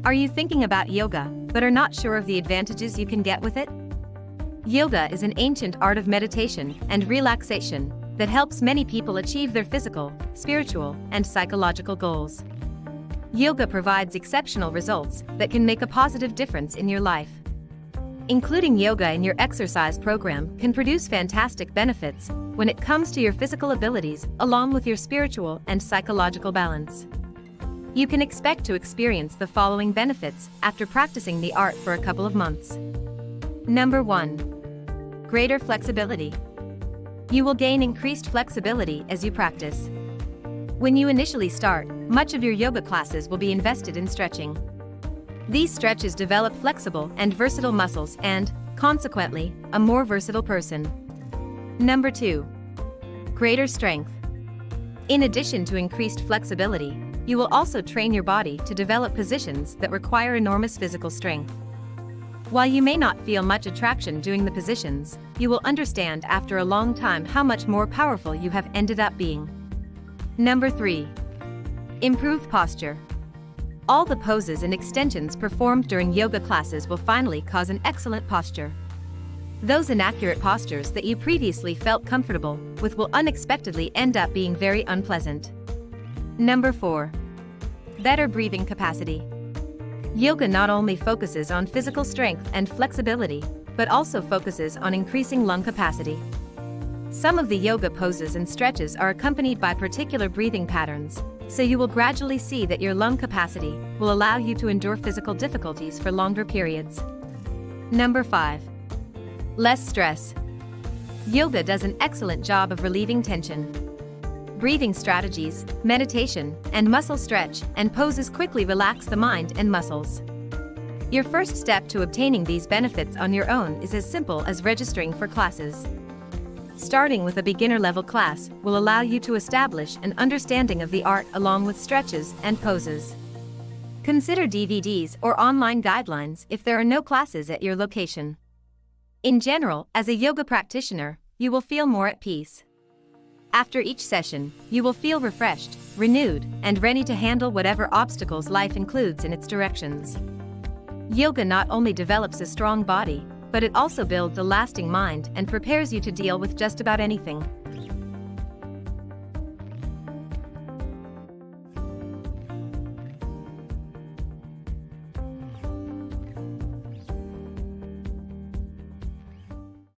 Are you thinking about yoga, but are not sure of the advantages you can get with it? Yoga is an ancient art of meditation and relaxation that helps many people achieve their physical, spiritual, and psychological goals. Yoga provides exceptional results that can make a positive difference in your life. Including yoga in your exercise program can produce fantastic benefits when it comes to your physical abilities along with your spiritual and psychological balance. You can expect to experience the following benefits after practicing the art for a couple of months. Number 1. Greater flexibility. You will gain increased flexibility as you practice. When you initially start, much of your yoga classes will be invested in stretching. These stretches develop flexible and versatile muscles and, consequently, a more versatile person. Number 2. Greater strength. In addition to increased flexibility, you will also train your body to develop positions that require enormous physical strength. While you may not feel much attraction doing the positions, you will understand after a long time how much more powerful you have ended up being. Number 3. Improved posture. All the poses and extensions performed during yoga classes will finally cause an excellent posture. Those inaccurate postures that you previously felt comfortable with will unexpectedly end up being very unpleasant. Number 4. Better breathing capacity. Yoga not only focuses on physical strength and flexibility, but also focuses on increasing lung capacity. Some of the yoga poses and stretches are accompanied by particular breathing patterns, so you will gradually see that your lung capacity will allow you to endure physical difficulties for longer periods. Number 5. Less stress. Yoga does an excellent job of relieving tension. Breathing strategies, meditation, and muscle stretch and poses quickly relax the mind and muscles. Your first step to obtaining these benefits on your own is as simple as registering for classes. Starting with a beginner-level class will allow you to establish an understanding of the art along with stretches and poses. Consider DVDs or online guidelines if there are no classes at your location. In general, as a yoga practitioner, you will feel more at peace. After each session, you will feel refreshed, renewed, and ready to handle whatever obstacles life includes in its directions. Yoga not only develops a strong body, but it also builds a lasting mind and prepares you to deal with just about anything.